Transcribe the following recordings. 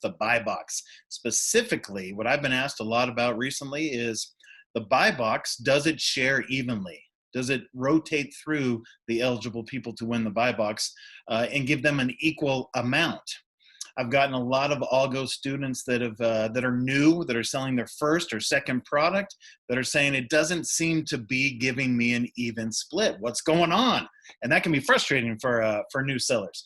the buy box. Specifically, what I've been asked a lot about recently is the buy box, does it share evenly? Does it rotate through the eligible people to win the buy box and give them an equal amount? I've gotten a lot of ALGO students that are new, that are selling their first or second product, that are saying it doesn't seem to be giving me an even split. What's going on? And that can be frustrating for new sellers.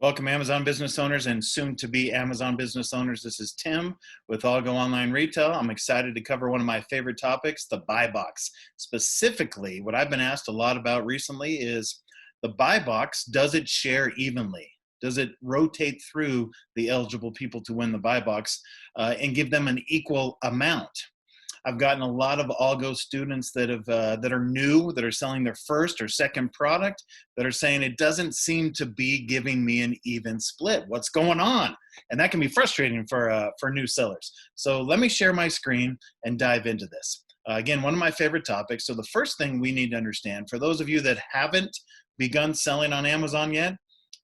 Welcome, Amazon business owners and soon to be Amazon business owners. This is Tim with ALGO Online Retail. I'm excited to cover one of my favorite topics, the buy box. Specifically, what I've been asked a lot about recently is the buy box, does it share evenly? Does it rotate through the eligible people to win the buy box and give them an equal amount? I've gotten a lot of ALGO students that are new, that are selling their first or second product, that are saying it doesn't seem to be giving me an even split. What's going on? And that can be frustrating for new sellers. So let me share my screen and dive into this. Again, one of my favorite topics. So the first thing we need to understand, for those of you that haven't begun selling on Amazon yet,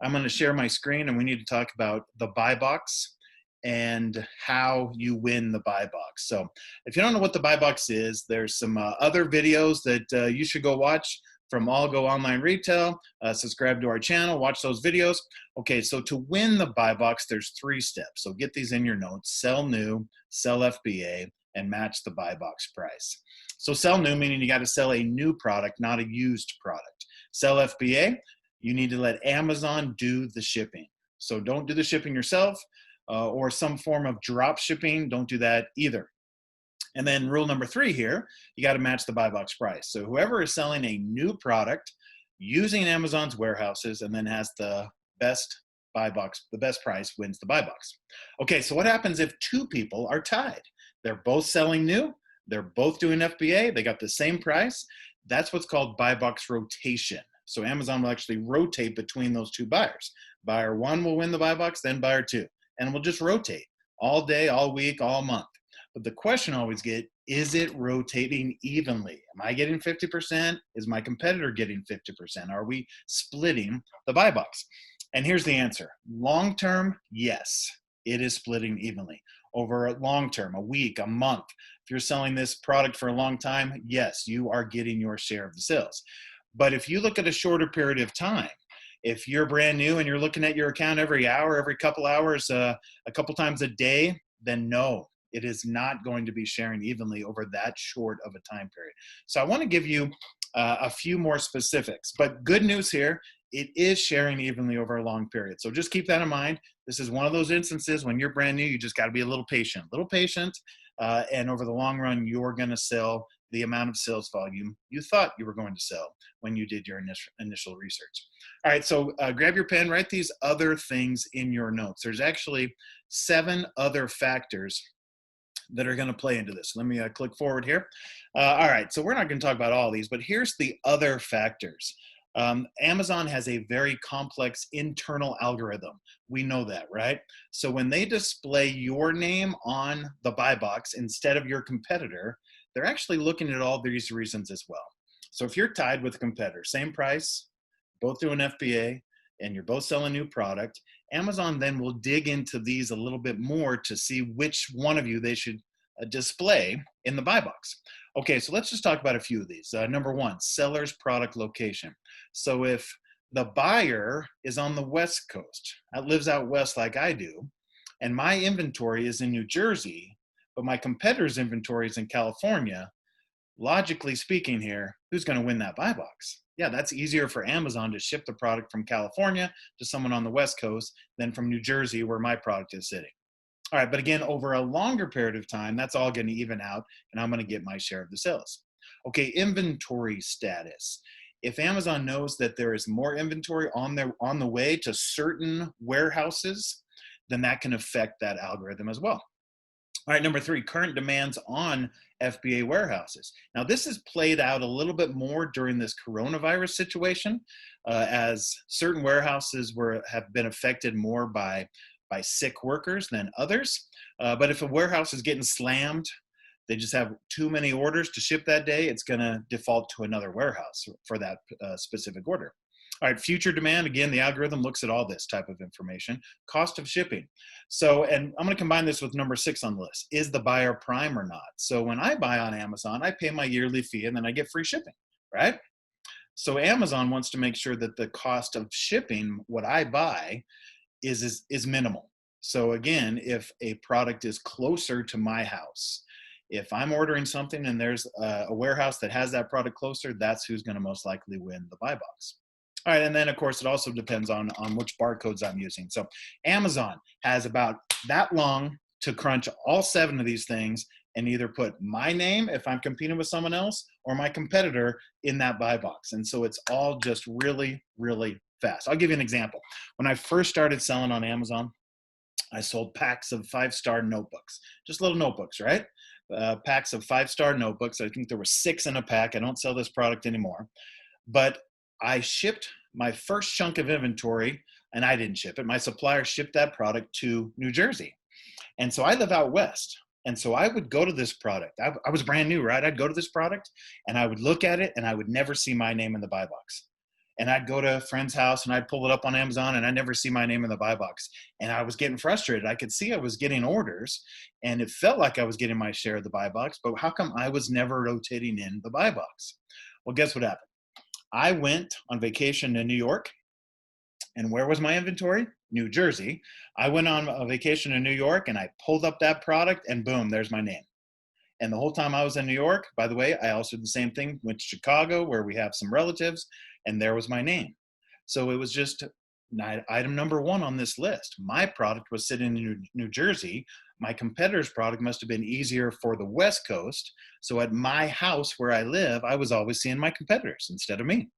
I'm going to share my screen and we need to talk about the buy box and how you win the buy box. So if you don't know what the buy box is, there's some other videos that you should go watch from ALGO Online Retail. Subscribe to our channel, watch those videos. Okay, so to win the buy box, there's 3 steps. So get these in your notes: sell new, sell FBA, and match the buy box price. So sell new, meaning you got to sell a new product, not a used product. Sell FBA, you need to let Amazon do the shipping. So don't do the shipping yourself. Or some form of drop shipping, don't do that either. And then rule number 3 here, you got to match the buy box price. So whoever is selling a new product using Amazon's warehouses and then has the best buy box, the best price, wins the buy box. Okay, so what happens if 2 people are tied? They're both selling new, they're both doing FBA, they got the same price. That's what's called buy box rotation. So Amazon will actually rotate between those 2 buyers. Buyer 1 will win the buy box, then buyer 2. And we'll just rotate all day, all week, all month. But the question I always get, is it rotating evenly? Am I getting 50%? Is my competitor getting 50%? Are we splitting the buy box? And here's the answer. Long term, yes, it is splitting evenly. Over a long term, a week, a month, if you're selling this product for a long time, yes, you are getting your share of the sales. But if you look at a shorter period of time, if you're brand new and you're looking at your account every hour, every couple hours, a couple times a day, then no, it is not going to be sharing evenly over that short of a time period. So I want to give you a few more specifics, but good news here, it is sharing evenly over a long period. So just keep that in mind. This is one of those instances when you're brand new, you just got to be a little patient, and over the long run, you're going to sell the amount of sales volume you thought you were going to sell when you did your initial research. All right, so grab your pen, write these other things in your notes. There's actually 7 other factors that are going to play into this. Let me click forward here. All right, so we're not going to talk about all these, but here's the other factors. Amazon has a very complex internal algorithm. We know that, right? So when they display your name on the buy box instead of your competitor, they're actually looking at all these reasons as well. So if you're tied with a competitor, same price, both doing FBA, and you're both selling a new product, Amazon then will dig into these a little bit more to see which one of you they should display in the buy box. Okay, so let's just talk about a few of these. Number 1, seller's product location. So if the buyer is on the West Coast, lives out west like I do, and my inventory is in New Jersey, but my competitor's inventory is in California, logically speaking here, who's going to win that buy box? Yeah, that's easier for Amazon to ship the product from California to someone on the West Coast than from New Jersey where my product is sitting. All right, but again, over a longer period of time, that's all going to even out and I'm going to get my share of the sales. Okay, inventory status. If Amazon knows that there is more inventory on the way to certain warehouses, then that can affect that algorithm as well. All right, number three, current demands on FBA warehouses. Now, this has played out a little bit more during this coronavirus situation, as certain warehouses have been affected more by sick workers than others. But if a warehouse is getting slammed, they just have too many orders to ship that day, it's going to default to another warehouse for that specific order. All right, future demand. Again, the algorithm looks at all this type of information. Cost of shipping. So, and I'm going to combine this with number 6 on the list. Is the buyer prime or not? So when I buy on Amazon, I pay my yearly fee and then I get free shipping, right? So Amazon wants to make sure that the cost of shipping what I buy is minimal. So again, if a product is closer to my house, if I'm ordering something and there's a warehouse that has that product closer, that's who's going to most likely win the buy box. All right, and then of course it also depends on which barcodes I'm using. So Amazon has about that long to crunch all 7 of these things and either put my name if I'm competing with someone else or my competitor in that buy box. And so it's all just really, really fast. I'll give you an example. When I first started selling on Amazon, I sold packs of 5-star notebooks, just little notebooks, right? Packs of 5-star notebooks. I think there were 6 in a pack. I don't sell this product anymore. But I shipped my first chunk of inventory, and I didn't ship it. My supplier shipped that product to New Jersey. And so I live out west. And so I would go to this product. I was brand new, right? I'd go to this product and I would look at it and I would never see my name in the buy box. And I'd go to a friend's house and I'd pull it up on Amazon and I never see my name in the buy box. And I was getting frustrated. I could see I was getting orders and it felt like I was getting my share of the buy box, but how come I was never rotating in the buy box? Well, guess what happened? I went on vacation to New York. And where was my inventory? New Jersey. I went on a vacation in New York and I pulled up that product and boom, there's my name. And the whole time I was in New York, by the way, I also did the same thing, went to Chicago where we have some relatives, and there was my name. So it was just item number 1 on this list. My product was sitting in New Jersey. My competitor's product must have been easier for the West Coast. So at my house where I live, I was always seeing my competitors instead of me.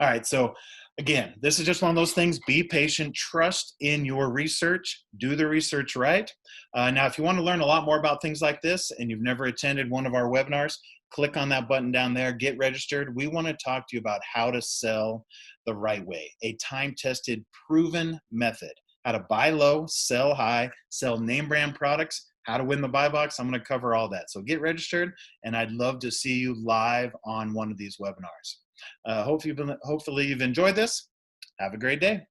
All right, so again, this is just one of those things. Be patient, trust in your research, do the research right. Now, if you want to learn a lot more about things like this and you've never attended one of our webinars, click on that button down there, get registered. We want to talk to you about how to sell the right way, a time-tested, proven method, how to buy low, sell high, sell name brand products, how to win the buy box. I'm going to cover all that. So get registered, and I'd love to see you live on one of these webinars. Hopefully you've enjoyed this. Have a great day.